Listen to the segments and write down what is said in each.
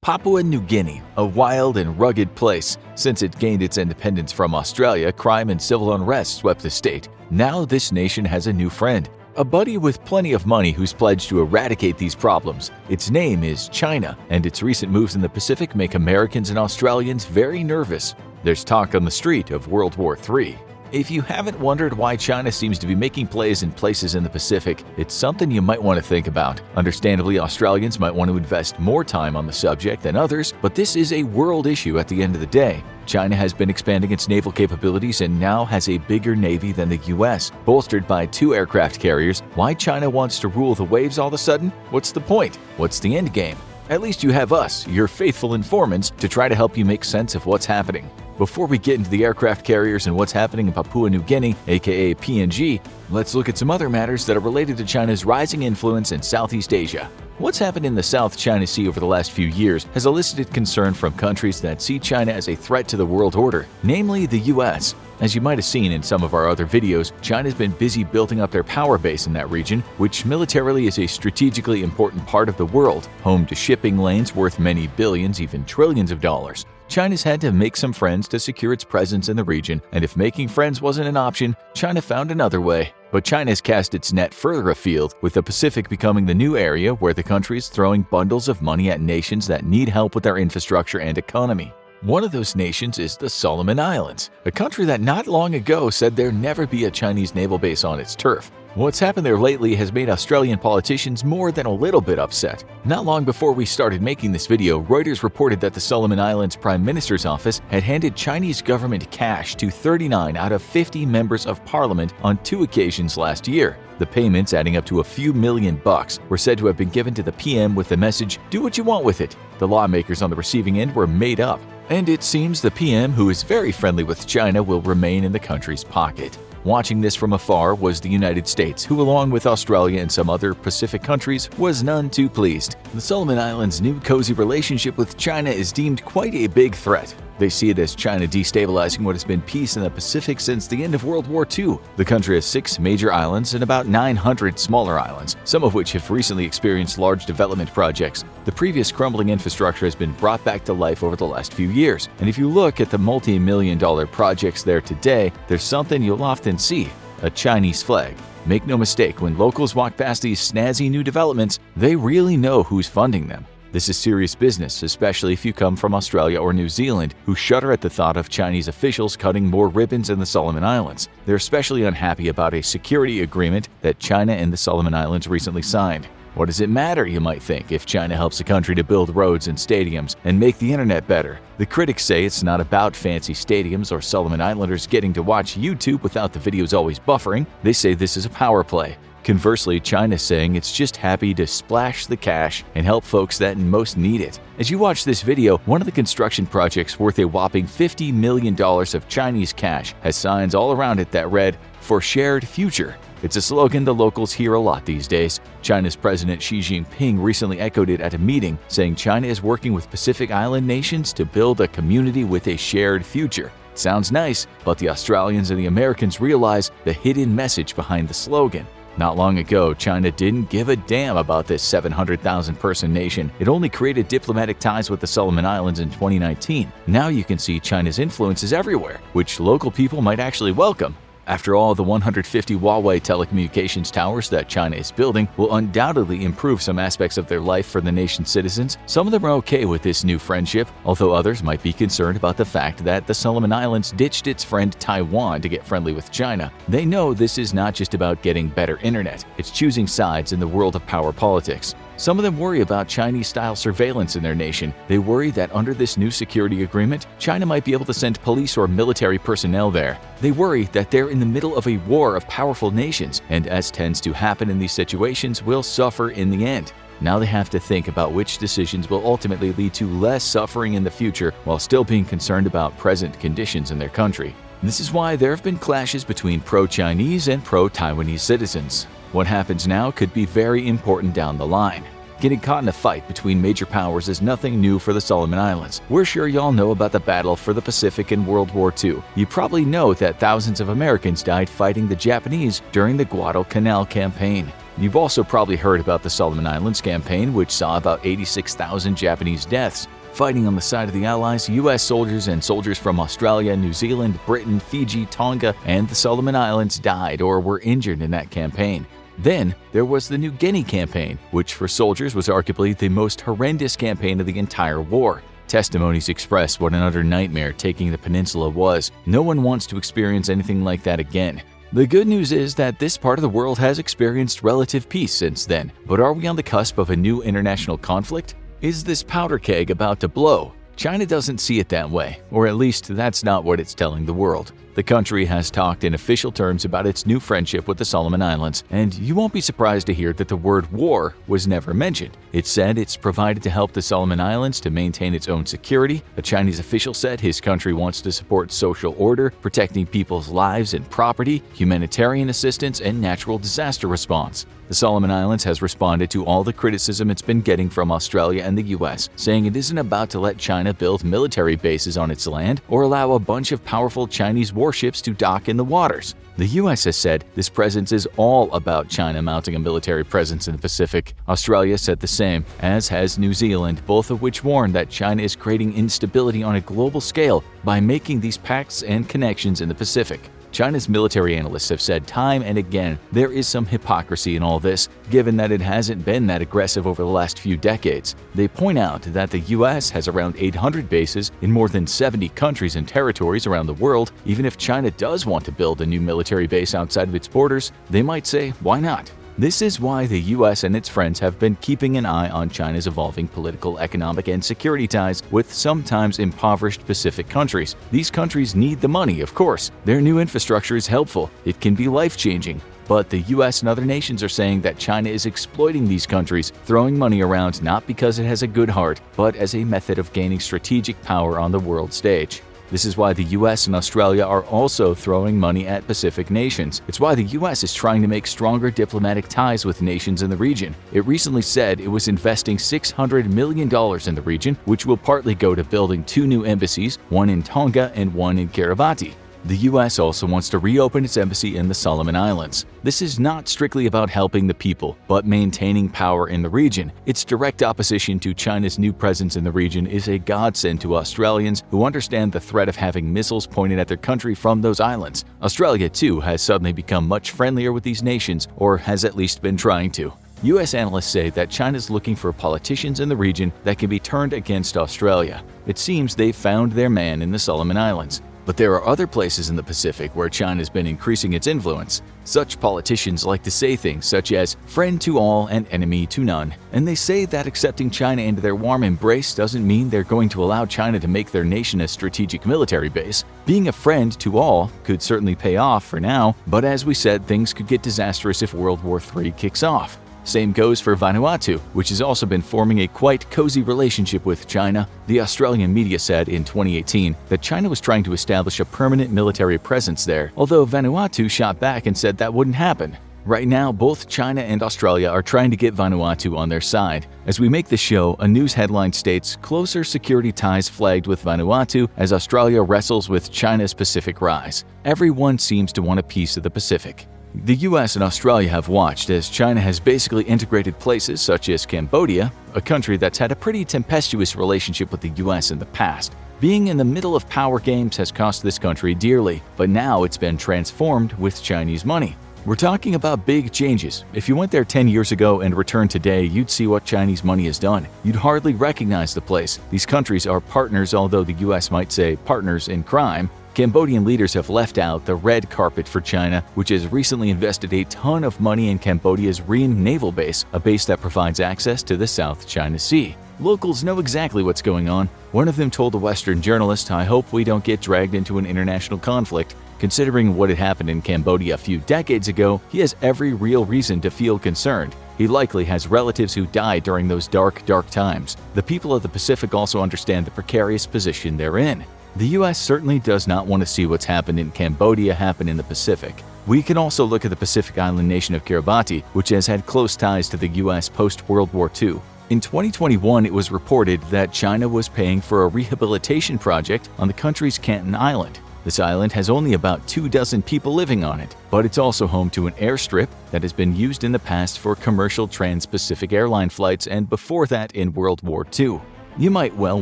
Papua New Guinea, a wild and rugged place. Since it gained its independence from Australia, crime and civil unrest swept the state. Now this nation has a new friend, a buddy with plenty of money who's pledged to eradicate these problems. Its name is China, and its recent moves in the Pacific make Americans and Australians very nervous. There's talk on the street of World War III. If you haven't wondered why China seems to be making plays in places in the Pacific, it's something you might want to think about. Understandably, Australians might want to invest more time on the subject than others, but this is a world issue at the end of the day. China has been expanding its naval capabilities and now has a bigger navy than the US, bolstered by 2 aircraft carriers. Why China wants to rule the waves all of a sudden? What's the point? What's the end game? At least you have us, your faithful informants, to try to help you make sense of what's happening. Before we get into the aircraft carriers and what's happening in Papua New Guinea, aka PNG, let's look at some other matters that are related to China's rising influence in Southeast Asia. What's happened in the South China Sea over the last few years has elicited concern from countries that see China as a threat to the world order, namely the US. As you might have seen in some of our other videos, China's been busy building up their power base in that region, which militarily is a strategically important part of the world, home to shipping lanes worth many billions, even trillions of dollars. China's had to make some friends to secure its presence in the region, and if making friends wasn't an option, China found another way. But China has cast its net further afield, with the Pacific becoming the new area where the country is throwing bundles of money at nations that need help with their infrastructure and economy. One of those nations is the Solomon Islands, a country that not long ago said there'd never be a Chinese naval base on its turf. What's happened there lately has made Australian politicians more than a little bit upset. Not long before we started making this video, Reuters reported that the Solomon Islands Prime Minister's office had handed Chinese government cash to 39 out of 50 members of parliament on 2 occasions last year. The payments, adding up to a few $1,000,000, were said to have been given to the PM with the message, "Do what you want with it." The lawmakers on the receiving end were made up. And it seems the PM, who is very friendly with China, will remain in the country's pocket. Watching this from afar was the United States, who along with Australia and some other Pacific countries was none too pleased. The Solomon Islands' new cozy relationship with China is deemed quite a big threat. They see it as China destabilizing what has been peace in the Pacific since the end of World War II. The country has 6 major islands and about 900 smaller islands, some of which have recently experienced large development projects. The previous crumbling infrastructure has been brought back to life over the last few years, and if you look at the multi-million-dollar projects there today, there's something you'll often see: a Chinese flag. Make no mistake, when locals walk past these snazzy new developments, they really know who's funding them. This is serious business, especially if you come from Australia or New Zealand, who shudder at the thought of Chinese officials cutting more ribbons in the Solomon Islands. They're especially unhappy about a security agreement that China and the Solomon Islands recently signed. What does it matter, you might think, if China helps a country to build roads and stadiums and make the internet better? The critics say it's not about fancy stadiums or Solomon Islanders getting to watch YouTube without the videos always buffering. They say this is a power play. Conversely, China's saying it's just happy to splash the cash and help folks that most need it. As you watch this video, one of the construction projects worth a whopping $50 million of Chinese cash has signs all around it that read, "For Shared Future." It's a slogan the locals hear a lot these days. China's President Xi Jinping recently echoed it at a meeting, saying China is working with Pacific Island nations to build a community with a shared future. Sounds nice, but the Australians and the Americans realize the hidden message behind the slogan. Not long ago, China didn't give a damn about this 700,000-person nation. It only created diplomatic ties with the Solomon Islands in 2019. Now you can see China's influence is everywhere, which local people might actually welcome. After all, the 150 Huawei telecommunications towers that China is building will undoubtedly improve some aspects of their life for the nation's citizens. Some of them are okay with this new friendship, although others might be concerned about the fact that the Solomon Islands ditched its friend Taiwan to get friendly with China. They know this is not just about getting better internet, it's choosing sides in the world of power politics. Some of them worry about Chinese-style surveillance in their nation. They worry that under this new security agreement, China might be able to send police or military personnel there. They worry that they're in the middle of a war of powerful nations, and as tends to happen in these situations, will suffer in the end. Now they have to think about which decisions will ultimately lead to less suffering in the future while still being concerned about present conditions in their country. This is why there have been clashes between pro-Chinese and pro-Taiwanese citizens. What happens now could be very important down the line. Getting caught in a fight between major powers is nothing new for the Solomon Islands. We're sure y'all know about the battle for the Pacific in World War II. You probably know that thousands of Americans died fighting the Japanese during the Guadalcanal campaign. You've also probably heard about the Solomon Islands campaign, which saw about 86,000 Japanese deaths. Fighting on the side of the Allies, U.S. soldiers and soldiers from Australia, New Zealand, Britain, Fiji, Tonga, and the Solomon Islands died or were injured in that campaign. Then there was the New Guinea campaign, which for soldiers was arguably the most horrendous campaign of the entire war. Testimonies express what an utter nightmare taking the peninsula was. No one wants to experience anything like that again. The good news is that this part of the world has experienced relative peace since then. But are we on the cusp of a new international conflict? Is this powder keg about to blow? China doesn't see it that way, or at least that's not what it's telling the world. The country has talked in official terms about its new friendship with the Solomon Islands, and you won't be surprised to hear that the word war was never mentioned. It said it's provided to help the Solomon Islands to maintain its own security. A Chinese official said his country wants to support social order, protecting people's lives and property, humanitarian assistance, and natural disaster response. The Solomon Islands has responded to all the criticism it's been getting from Australia and the US, saying it isn't about to let China build military bases on its land or allow a bunch of powerful Chinese warships to dock in the waters. The US has said this presence is all about China mounting a military presence in the Pacific. Australia said the same, as has New Zealand, both of which warned that China is creating instability on a global scale by making these pacts and connections in the Pacific. China's military analysts have said time and again there is some hypocrisy in all this, given that it hasn't been that aggressive over the last few decades. They point out that the US has around 800 bases in more than 70 countries and territories around the world. Even if China does want to build a new military base outside of its borders, they might say, why not? This is why the US and its friends have been keeping an eye on China's evolving political, economic, and security ties with sometimes impoverished Pacific countries. These countries need the money, of course. Their new infrastructure is helpful. It can be life-changing. But the US and other nations are saying that China is exploiting these countries, throwing money around not because it has a good heart, but as a method of gaining strategic power on the world stage. This is why the US and Australia are also throwing money at Pacific nations. It's why the US is trying to make stronger diplomatic ties with nations in the region. It recently said it was investing $600 million in the region, which will partly go to building 2 new embassies, one in Tonga and one in Kiribati. The US also wants to reopen its embassy in the Solomon Islands. This is not strictly about helping the people, but maintaining power in the region. Its direct opposition to China's new presence in the region is a godsend to Australians who understand the threat of having missiles pointed at their country from those islands. Australia, too, has suddenly become much friendlier with these nations, or has at least been trying to. U.S. analysts say that China's looking for politicians in the region that can be turned against Australia. It seems they've found their man in the Solomon Islands. But there are other places in the Pacific where China's been increasing its influence. Such politicians like to say things such as friend to all and enemy to none, and they say that accepting China into their warm embrace doesn't mean they're going to allow China to make their nation a strategic military base. Being a friend to all could certainly pay off for now, but as we said, things could get disastrous if World War III kicks off. Same goes for Vanuatu, which has also been forming a quite cozy relationship with China. The Australian media said in 2018 that China was trying to establish a permanent military presence there, although Vanuatu shot back and said that wouldn't happen. Right now, both China and Australia are trying to get Vanuatu on their side. As we make this show, a news headline states, "Closer security ties flagged with Vanuatu as Australia wrestles with China's Pacific rise." Everyone seems to want a piece of the Pacific. The US and Australia have watched as China has basically integrated places such as Cambodia, a country that's had a pretty tempestuous relationship with the US in the past. Being in the middle of power games has cost this country dearly, but now it's been transformed with Chinese money. We're talking about big changes. If you went there 10 years ago and returned today, you'd see what Chinese money has done. You'd hardly recognize the place. These countries are partners, although the US might say partners in crime. Cambodian leaders have left out the red carpet for China, which has recently invested a ton of money in Cambodia's Ream Naval Base, a base that provides access to the South China Sea. Locals know exactly what's going on. One of them told a Western journalist, "I hope we don't get dragged into an international conflict." Considering what had happened in Cambodia a few decades ago, he has every real reason to feel concerned. He likely has relatives who died during those dark times. The people of the Pacific also understand the precarious position they're in. The US certainly does not want to see what's happened in Cambodia happen in the Pacific. We can also look at the Pacific island nation of Kiribati, which has had close ties to the US post-World War II. In 2021, it was reported that China was paying for a rehabilitation project on the country's Canton Island. This island has only about 24 people living on it, but it's also home to an airstrip that has been used in the past for commercial trans-Pacific airline flights and before that in World War II. You might well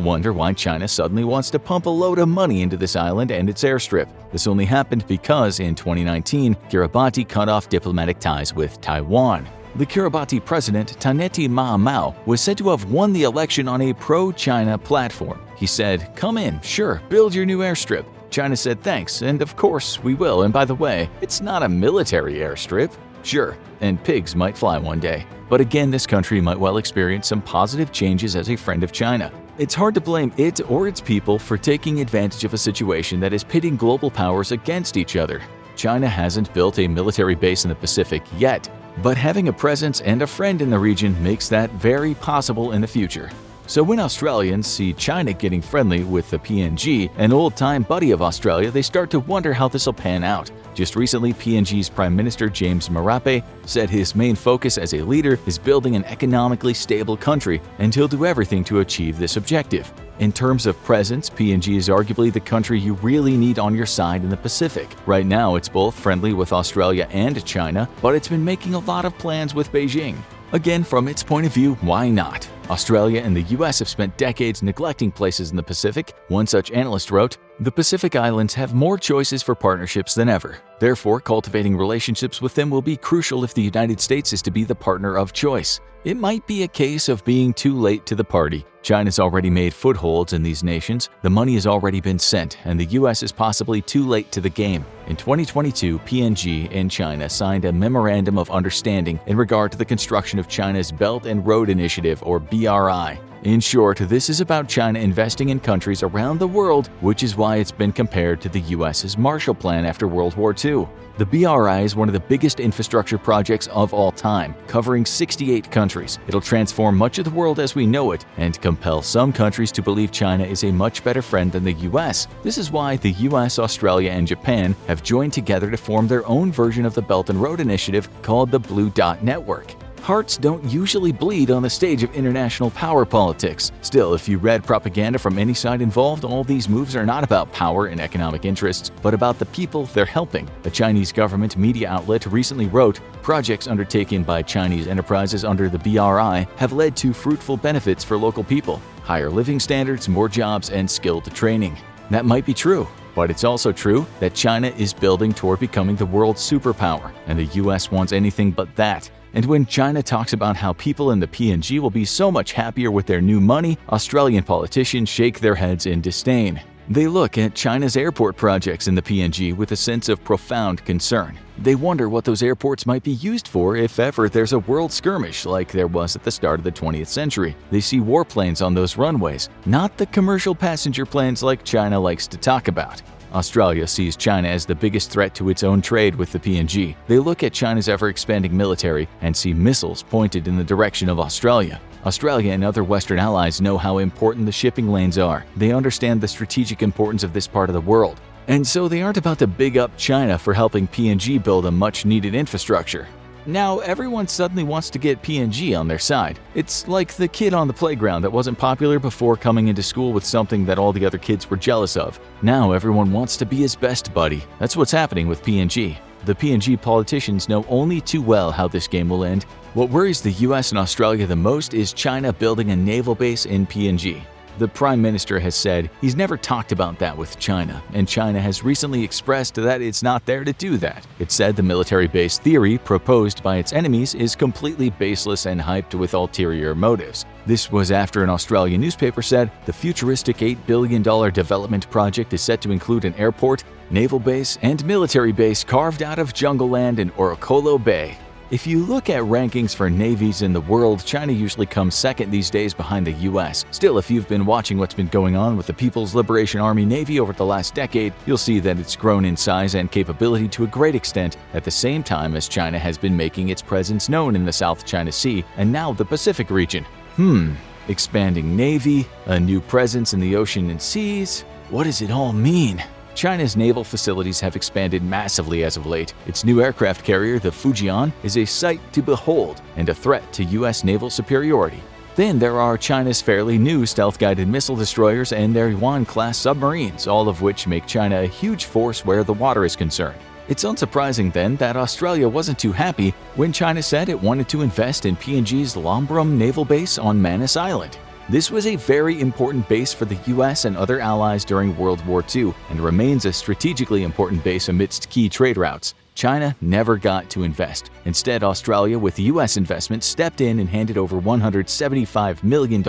wonder why China suddenly wants to pump a load of money into this island and its airstrip. This only happened because in 2019, Kiribati cut off diplomatic ties with Taiwan. The Kiribati president, Taneti Maamau, was said to have won the election on a pro-China platform. He said, "Come in, sure, build your new airstrip." China said thanks, and of course we will, and by the way, it's not a military airstrip. Sure, and pigs might fly one day. But again, this country might well experience some positive changes as a friend of China. It's hard to blame it or its people for taking advantage of a situation that is pitting global powers against each other. China hasn't built a military base in the Pacific yet, but having a presence and a friend in the region makes that very possible in the future. So when Australians see China getting friendly with the PNG, an old-time buddy of Australia, they start to wonder how this will pan out. Just recently, PNG's Prime Minister James Marape said his main focus as a leader is building an economically stable country, and he'll do everything to achieve this objective. In terms of presence, PNG is arguably the country you really need on your side in the Pacific. Right now, it's both friendly with Australia and China, but it's been making a lot of plans with Beijing. Again, from its point of view, why not? Australia and the US have spent decades neglecting places in the Pacific. One such analyst wrote, "The Pacific Islands have more choices for partnerships than ever. Therefore, cultivating relationships with them will be crucial if the United States is to be the partner of choice. It might be a case of being too late to the party. China's already made footholds in these nations, the money has already been sent, and the US is possibly too late to the game." In 2022, PNG and China signed a Memorandum of Understanding in regard to the construction of China's Belt and Road Initiative, or BRI. In short, this is about China investing in countries around the world, which is why it's been compared to the US's Marshall Plan after World War II. The BRI is one of the biggest infrastructure projects of all time, covering 68 countries. It'll transform much of the world as we know it and compel some countries to believe China is a much better friend than the US. This is why the US, Australia, and Japan have joined together to form their own version of the Belt and Road Initiative called the Blue Dot Network. Hearts don't usually bleed on the stage of international power politics. Still, if you read propaganda from any side involved, all these moves are not about power and economic interests, but about the people they're helping. A Chinese government media outlet recently wrote, "Projects undertaken by Chinese enterprises under the BRI have led to fruitful benefits for local people, higher living standards, more jobs, and skilled training." That might be true, but it's also true that China is building toward becoming the world's superpower, and the US wants anything but that. And when China talks about how people in the PNG will be so much happier with their new money, Australian politicians shake their heads in disdain. They look at China's airport projects in the PNG with a sense of profound concern. They wonder what those airports might be used for if ever there's a world skirmish like there was at the start of the 20th century. They see warplanes on those runways, not the commercial passenger planes like China likes to talk about. Australia sees China as the biggest threat to its own trade with the PNG. They look at China's ever-expanding military and see missiles pointed in the direction of Australia. Australia and other Western allies know how important the shipping lanes are. They understand the strategic importance of this part of the world. And so they aren't about to big up China for helping PNG build a much-needed infrastructure. Now, everyone suddenly wants to get PNG on their side. It's like the kid on the playground that wasn't popular before coming into school with something that all the other kids were jealous of. Now everyone wants to be his best buddy. That's what's happening with PNG. The PNG politicians know only too well how this game will end. What worries the US and Australia the most is China building a naval base in PNG. The Prime Minister has said he's never talked about that with China, and China has recently expressed that it's not there to do that. It said the military base theory proposed by its enemies is completely baseless and hyped with ulterior motives. This was after an Australian newspaper said the futuristic $8 billion development project is set to include an airport, naval base, and military base carved out of jungle land in Orokolo Bay. If you look at rankings for navies in the world, China usually comes second these days behind the US. Still, if you've been watching what's been going on with the People's Liberation Army Navy over the last decade, you'll see that it's grown in size and capability to a great extent at the same time as China has been making its presence known in the South China Sea and now the Pacific region. Expanding navy, a new presence in the ocean and seas. What does it all mean? China's naval facilities have expanded massively as of late. Its new aircraft carrier, the Fujian, is a sight to behold and a threat to U.S. naval superiority. Then there are China's fairly new stealth-guided missile destroyers and their Yuan-class submarines, all of which make China a huge force where the water is concerned. It's unsurprising then that Australia wasn't too happy when China said it wanted to invest in PNG's Lombrum naval base on Manus Island. This was a very important base for the US and other allies during World War II and remains a strategically important base amidst key trade routes. China never got to invest. Instead, Australia, with US investment, stepped in and handed over $175 million.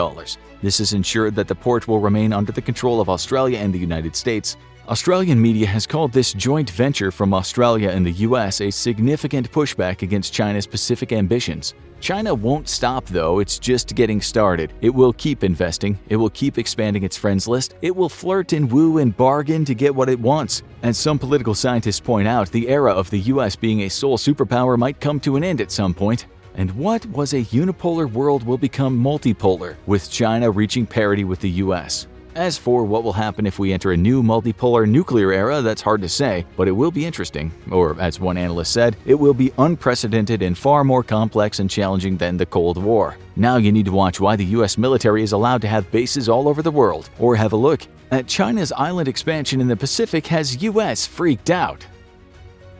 This has ensured that the port will remain under the control of Australia and the United States. Australian media has called this joint venture from Australia and the US a significant pushback against China's Pacific ambitions. China won't stop though, it's just getting started. It will keep investing, it will keep expanding its friends list, it will flirt and woo and bargain to get what it wants. As some political scientists point out, the era of the US being a sole superpower might come to an end at some point. And what was a unipolar world will become multipolar, with China reaching parity with the US. As for what will happen if we enter a new multipolar nuclear era, that's hard to say, but it will be interesting. Or, as one analyst said, it will be unprecedented and far more complex and challenging than the Cold War. Now you need to watch why the US military is allowed to have bases all over the world, or have a look at China's island expansion in the Pacific has US freaked out.